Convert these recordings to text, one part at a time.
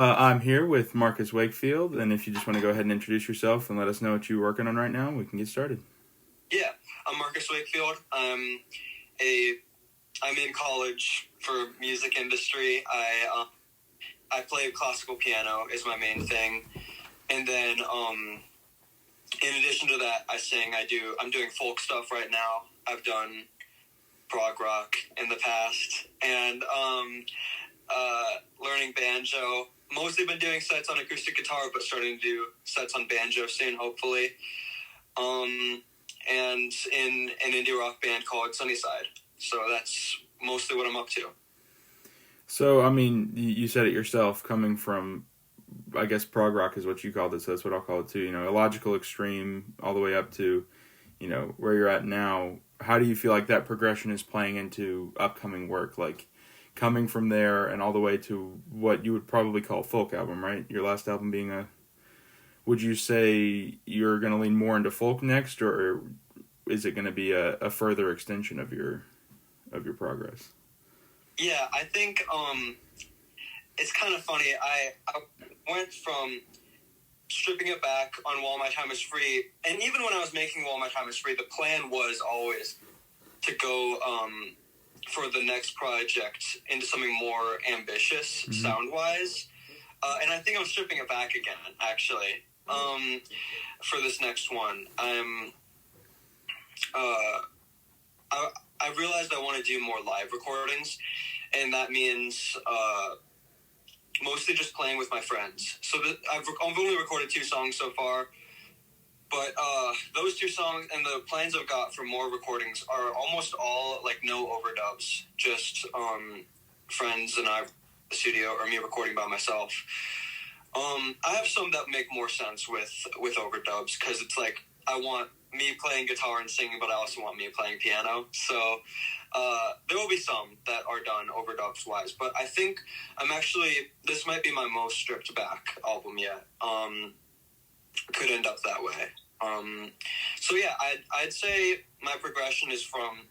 I'm here with Marcus Wakefield, and if you just want to go ahead and introduce yourself and let us know what you're working on right now, we can get started. Yeah, I'm Marcus Wakefield. A I'm in college for music industry. I play classical piano is my main thing, and then in addition to that, I sing. I'm doing folk stuff right now. I've done prog rock in the past, and learning banjo. Mostly been doing sets on acoustic guitar, but starting to do sets on banjo soon, hopefully. And in an indie rock band called Sunnyside. So that's mostly what I'm up to. So, I mean, you said it yourself, coming from, I guess, prog rock is what you called it, so that's what I'll call it too. A logical extreme all the way up to, where you're at now. How do you feel like that progression is playing into upcoming work? Like, coming from there and all the way to what you would probably call a folk album, right? Your last album being would you say you're going to lean more into folk next, or is it going to be a further extension of your progress? Yeah, I think it's kind of funny. I went from stripping it back on While My Time Is Free, and even when I was making While My Time Is Free, the plan was always to go for the next project into something more ambitious, sound-wise. And I think I'm stripping it back again, actually. For this next one, I realized I want to do more live recordings, and that means mostly just playing with my friends. So I've only recorded 2 songs so far, but those 2 songs and the plans I've got for more recordings are almost all like no overdubs, just friends and I in the studio, or me recording by myself. I have some that make more sense with overdubs, because it's like I want me playing guitar and singing, but I also want me playing piano. So there will be some that are done overdubs wise, but I think this might be my most stripped back album yet. Could end up that way. So yeah, I'd say my progression is from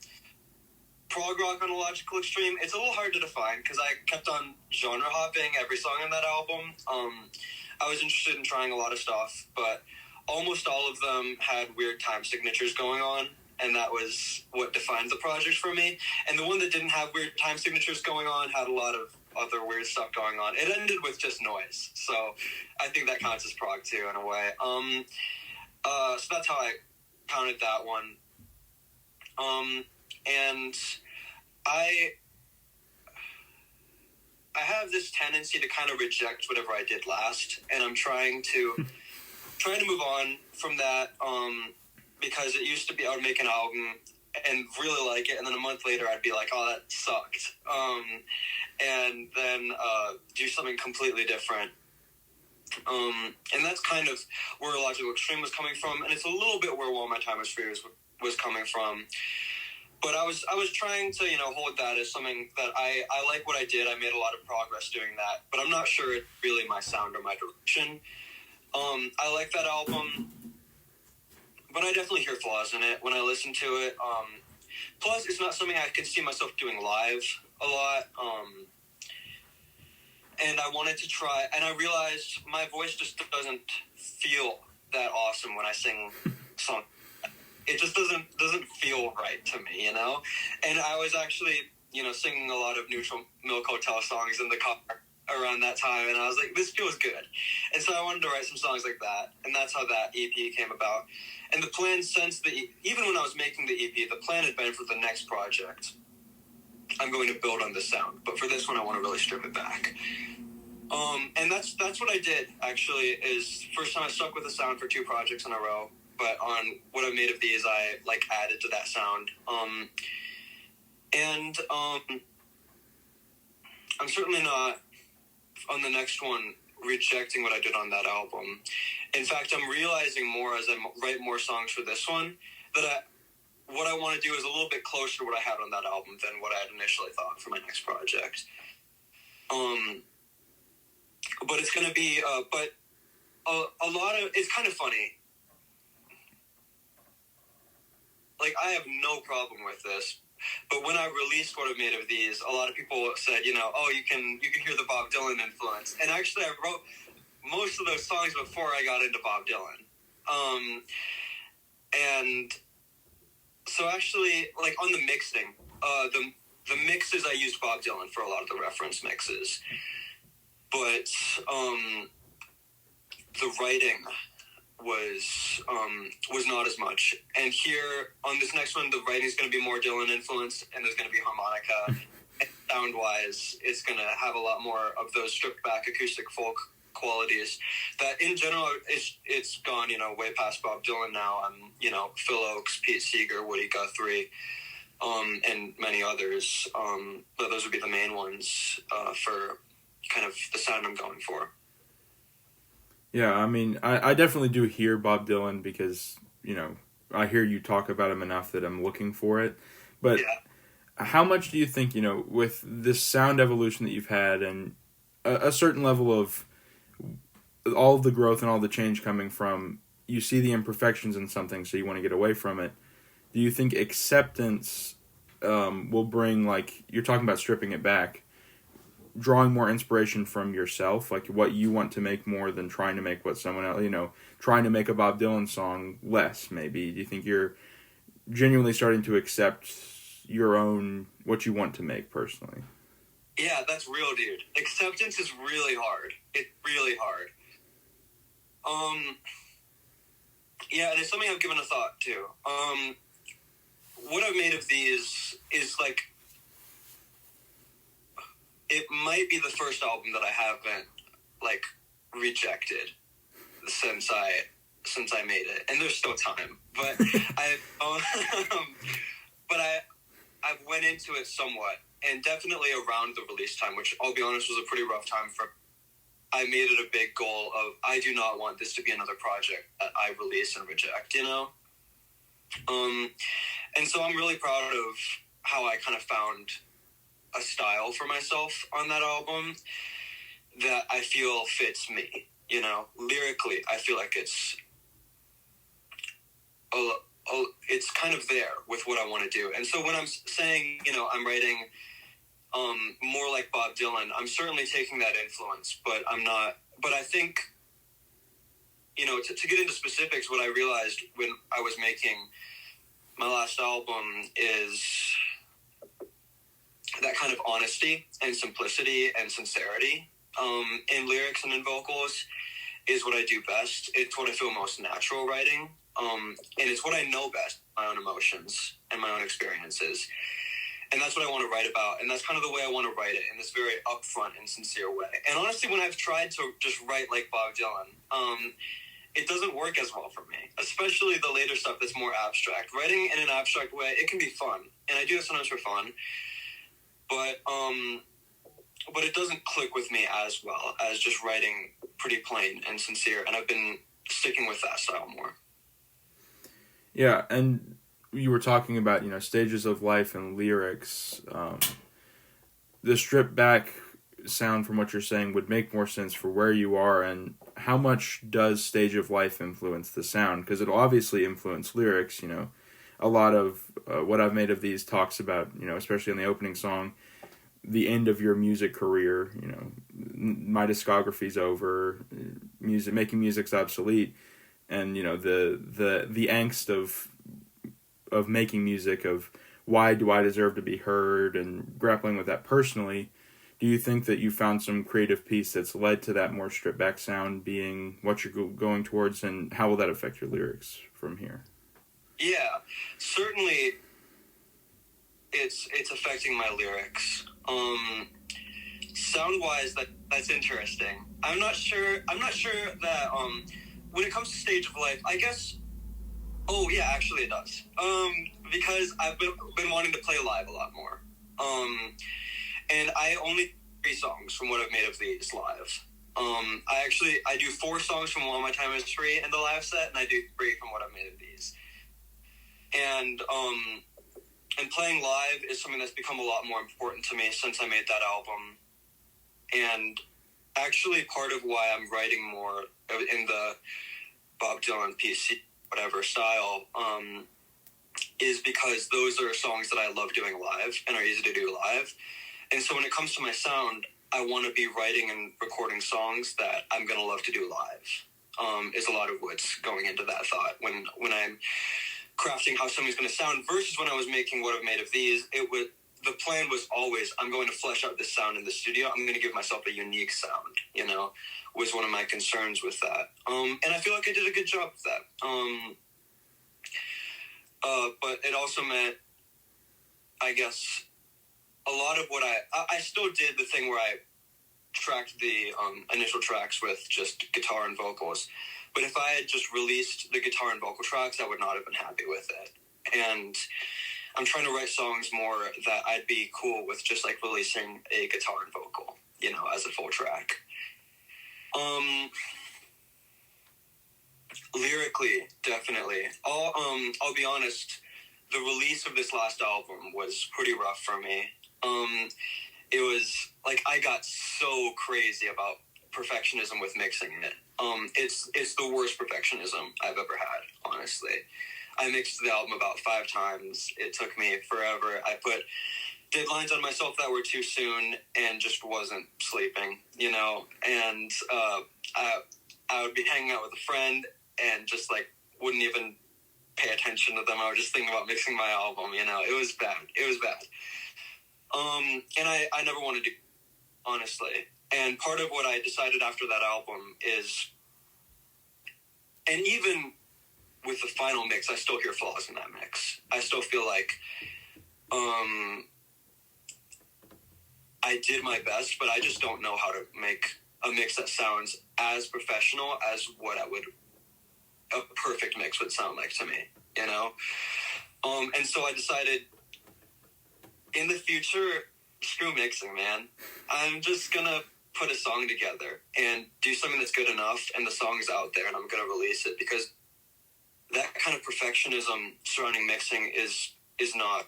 prog rock on a logical extreme. It's a little hard to define because I kept on genre hopping every song on that album. I was interested in trying a lot of stuff, but almost all of them had weird time signatures going on, and that was what defined the project for me. And the one that didn't have weird time signatures going on had a lot of other weird stuff going on. It ended with just noise, so I think that counts as prog too in a way. So that's how I counted that one. And I have this tendency to kind of reject whatever I did last, and I'm trying to move on from that, because it used to be I would make an album and really like it, and then a month later I'd be like, oh, that sucked, and then do something completely different. And that's kind of where Logical Extreme was coming from, and it's a little bit where While My Time Is Free was coming from. But I was trying to, hold that as something that I like what I did. I made a lot of progress doing that, but I'm not sure it's really my sound or my direction. I like that album, but I definitely hear flaws in it when I listen to it. Plus, it's not something I could see myself doing live a lot. And I wanted to try, and I realized my voice just doesn't feel that awesome when I sing songs. It just doesn't feel right to me, And I was actually, singing a lot of Neutral Milk Hotel songs in the car around that time, and I was like, this feels good. And so I wanted to write some songs like that, and that's how that EP came about. And the plan since even when I was making the EP, the plan had been for the next project, I'm going to build on this sound, but for this one I want to really strip it back. And that's what I did, actually, is first time I stuck with the sound for 2 projects in a row, but on what I made of these, I added to that sound. I'm certainly not on the next one rejecting what I did on that album. In fact, I'm realizing more as I write more songs for this one that what I want to do is a little bit closer to what I had on that album than what I had initially thought for my next project. But it's going to be, a lot of, it's kind of funny. Like, I have no problem with this, But when I released What I've Made of These, a lot of people said, oh, you can hear the Bob Dylan influence. And actually, I wrote most of those songs before I got into Bob Dylan. And so actually, like on the mixing, the mixes, I used Bob Dylan for a lot of the reference mixes. But the writing was not as much. And here on this next one, the writing is going to be more Dylan influenced, and there's going to be harmonica. And sound wise, it's going to have a lot more of those stripped back acoustic folk qualities that in general it's gone way past Bob Dylan now. Phil Oakes, Pete Seeger, Woody Guthrie, and many others, but those would be the main ones for kind of the sound I'm going for. Yeah, I mean, I definitely do hear Bob Dylan because, I hear you talk about him enough that I'm looking for it. But yeah. How much do you think, with this sound evolution that you've had and a certain level of all of the growth and all the change coming from, you see the imperfections in something, so you want to get away from it. Do you think acceptance will bring, like, you're talking about stripping it back, drawing more inspiration from yourself, like what you want to make more than trying to make what someone else, trying to make a Bob Dylan song less, maybe? Do you think you're genuinely starting to accept your own, what you want to make personally? Yeah, that's real, dude. Acceptance is really hard. It's really hard. Yeah, and it's something I've given a thought to. What I've Made of These is like, it might be the first album that I haven't like rejected since I made it, and there's still time. But I've went into it somewhat, and definitely around the release time, which I'll be honest was a pretty rough time for. I made it a big goal of I do not want this to be another project that I release and reject, and so I'm really proud of how I kind of found a style for myself on that album that I feel fits me, lyrically. I feel like it's kind of there with what I want to do. And so when I'm saying, I'm writing more like Bob Dylan, I'm certainly taking that influence, but I'm not, but I think, to get into specifics, what I realized when I was making my last album is that kind of honesty and simplicity and sincerity in lyrics and in vocals is what I do best. It's what I feel most natural writing, and it's what I know best, my own emotions and my own experiences. And that's what I want to write about, and that's kind of the way I want to write it, in this very upfront and sincere way. And honestly, when I've tried to just write like Bob Dylan, it doesn't work as well for me, especially the later stuff that's more abstract. Writing in an abstract way, it can be fun, and I do it sometimes for fun, but it doesn't click with me as well as just writing pretty plain and sincere, and I've been sticking with that style more. Yeah, and you were talking about, stages of life and lyrics. The stripped back sound, from what you're saying, would make more sense for where you are, and how much does stage of life influence the sound? Because it'll obviously influence lyrics, A lot of What I've Made of These talks about, especially in the opening song, the end of your music career, my discography's over, making music's obsolete, and, the angst of making music, of why do I deserve to be heard, and grappling with that personally. Do you think that you found some creative piece that's led to that more stripped back sound being what you're going towards, and how will that affect your lyrics from here? Yeah, certainly it's affecting my lyrics. Sound wise, that's interesting. I'm not sure that when it comes to stage of life, I guess. Oh yeah, actually it does. Because I've been wanting to play live a lot more. And I only 3 songs from What I've Made of These live. I do 4 songs from While My Time Is Free in the live set, and I do 3 from What I've Made of These. And playing live is something that's become a lot more important to me since I made that album. And actually part of why I'm writing more in the Bob Dylan PC whatever style is because those are songs that I love doing live and are easy to do live. And so when it comes to my sound, I want to be writing and recording songs that I'm going to love to do live. Is a lot of what's going into that thought when I'm crafting how something's going to sound versus when I was making What I've Made of These. The plan was always, I'm going to flesh out this sound in the studio. I'm going to give myself a unique sound, was one of my concerns with that. And I feel like I did a good job of that. But it also meant, I guess, a lot of what I still did the thing where I tracked the initial tracks with just guitar and vocals. But if I had just released the guitar and vocal tracks, I would not have been happy with it. And I'm trying to write songs more that I'd be cool with just like releasing a guitar and vocal, as a full track. Lyrically, definitely. I'll be honest, the release of this last album was pretty rough for me. It was like I got so crazy about perfectionism with mixing it. It's the worst perfectionism I've ever had, honestly. I mixed the album about 5 times. It took me forever. I put deadlines on myself that were too soon and just wasn't sleeping, and I would be hanging out with a friend and just like wouldn't even pay attention to them. I was just thinking about mixing my album, it was bad. And I never wanted to, honestly. And part of what I decided after that album is, and even with the final mix, I still hear flaws in that mix. I still feel like I did my best, but I just don't know how to make a mix that sounds as professional as what a perfect mix would sound like to me, And so I decided, in the future, screw mixing, man. I'm just gonna put a song together and do something that's good enough, and the song's out there, and I'm gonna release it, because that kind of perfectionism surrounding mixing is not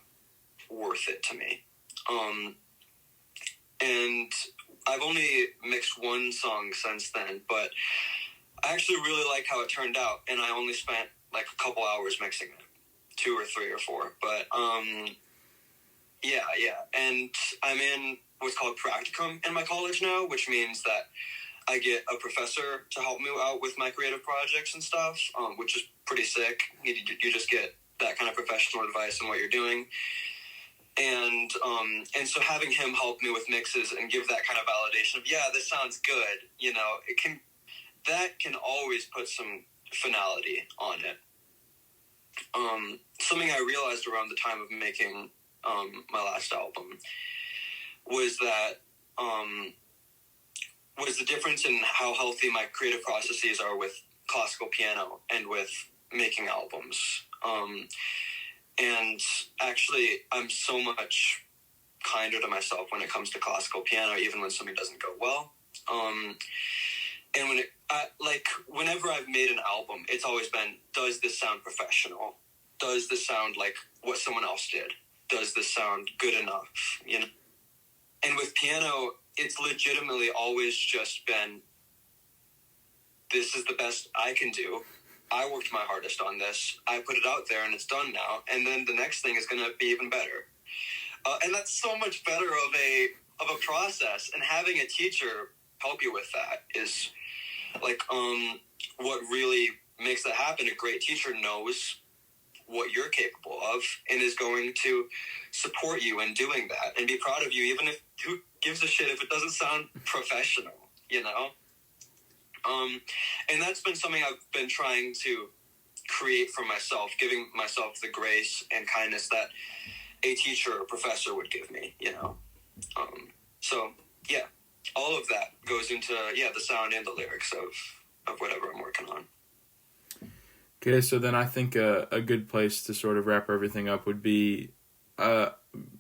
worth it to me. And I've only mixed one song since then, but I actually really like how it turned out, and I only spent like a couple hours mixing it, 2 or 3 or 4, but yeah, and I'm in what's called practicum in my college now, which means that I get a professor to help me out with my creative projects and stuff, which is pretty sick. You just get that kind of professional advice on what you're doing. And so having him help me with mixes and give that kind of validation of, yeah, this sounds good, that can always put some finality on it. Something I realized around the time of making my last album was that was the difference in how healthy my creative processes are with classical piano and with making albums. And actually, I'm so much kinder to myself when it comes to classical piano, even when something doesn't go well. And whenever I've made an album, it's always been, does this sound professional? Does this sound like what someone else did? Does this sound good enough? And with piano, it's legitimately always just been, this is the best I can do. I worked my hardest on this. I put it out there and it's done now. And then the next thing is going to be even better. And that's so much better of a process. And having a teacher help you with that is like what really makes that happen. A great teacher knows what you're capable of and is going to support you in doing that and be proud of you, even if, who gives a shit if it doesn't sound professional, and that's been something I've been trying to create for myself, giving myself the grace and kindness that a teacher or professor would give me, so yeah, all of that goes into the sound and the lyrics of whatever I'm working on. Okay, so then I think a good place to sort of wrap everything up would be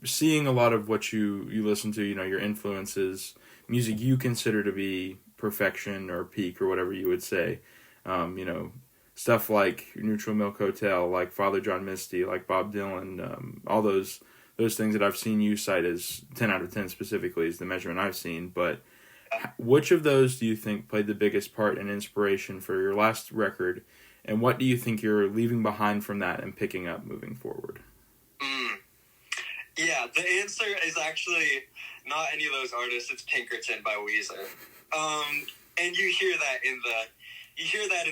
seeing a lot of what you listen to, your influences, music you consider to be perfection or peak or whatever you would say. Stuff like Neutral Milk Hotel, like Father John Misty, like Bob Dylan, all those things that I've seen you cite as 10 out of 10 specifically is the measurement I've seen. But which of those do you think played the biggest part in inspiration for your last record? And what do you think you're leaving behind from that and picking up moving forward? Yeah, the answer is actually not any of those artists. It's Pinkerton by Weezer. And you hear that in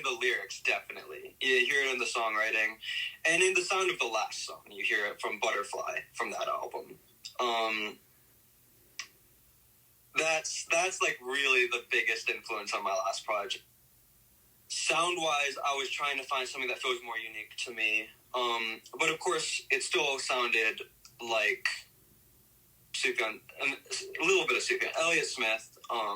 the lyrics, definitely. You hear it in the songwriting, and in the sound of the last song. You hear it from Butterfly from that album. That's like really the biggest influence on my last project. Sound-wise, I was trying to find something that feels more unique to me. But of course, it still sounded like Sufjan, a little bit of Sufjan, Elliott Smith, a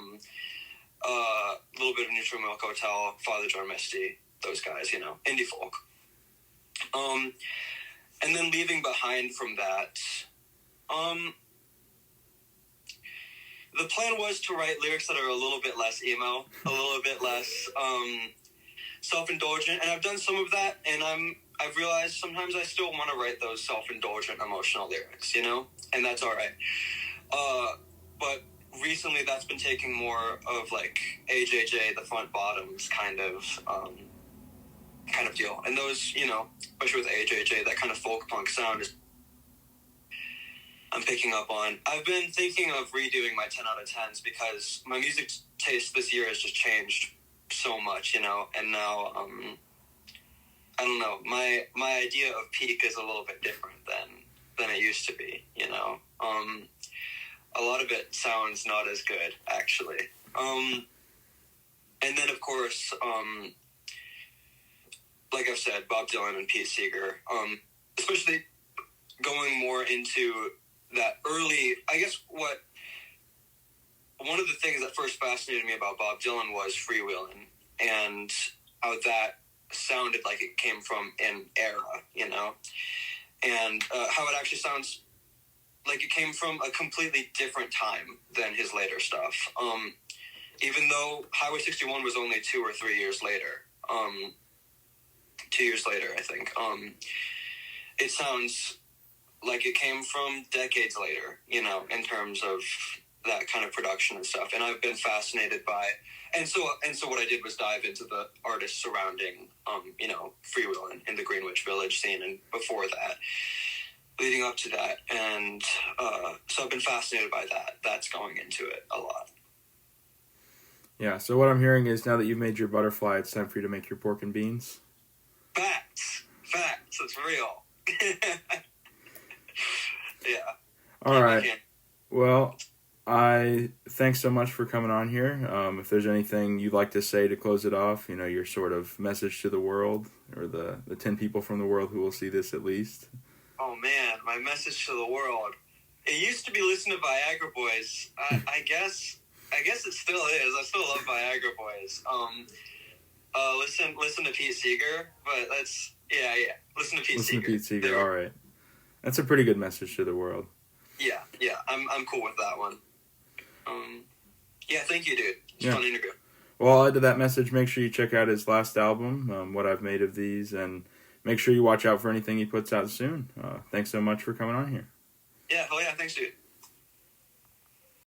little bit of Neutral Milk Hotel, Father John Misty, those guys, indie folk. And then leaving behind from that, the plan was to write lyrics that are a little bit less emo, a little bit less self-indulgent, and I've done some of that, and I've realized sometimes I still want to write those self-indulgent emotional lyrics, and that's all right. But recently that's been taking more of like AJJ, the front bottoms kind of deal, and those, especially with AJJ, that kind of folk punk sound is I'm picking up on. I've been thinking of redoing my 10 out of 10s because my music taste this year has just changed so much, and now I don't know, my idea of peak is a little bit different than it used to be, a lot of it sounds not as good, actually. And then of course, like I've said, Bob Dylan and Pete Seeger, especially going more into that early, I guess one of the things that first fascinated me about Bob Dylan was freewheeling and how that sounded like it came from an era, and how it actually sounds like it came from a completely different time than his later stuff. Even though Highway 61 was only 2 or 3 years later, 2 years later, I think, it sounds like it came from decades later, in terms of that kind of production and stuff. And I've been fascinated by, and so what I did was dive into the artists surrounding, freewheeling in the Greenwich Village scene and before that, leading up to that. And so I've been fascinated by that. That's going into it a lot. Yeah, so what I'm hearing is now that you've made your Butterfly, it's time for you to make your Pork and Beans. Facts, it's real. Yeah. All right. Well, thanks so much for coming on here. If there's anything you'd like to say to close it off, your sort of message to the world, or the 10 people from the world who will see this at least. Oh man, my message to the world. It used to be listen to Viagra Boys. I guess it still is. I still love Viagra Boys. Listen to Pete Seeger, but listen to Pete Seeger. Listen to Pete Seeger. All right. That's a pretty good message to the world. Yeah, I'm cool with that one. Thank you, dude. It's a fun interview. Well, I'll add to that message. Make sure you check out his last album, What I've Made of These, and make sure you watch out for anything he puts out soon. Thanks so much for coming on here. Yeah, hell yeah, thanks, dude.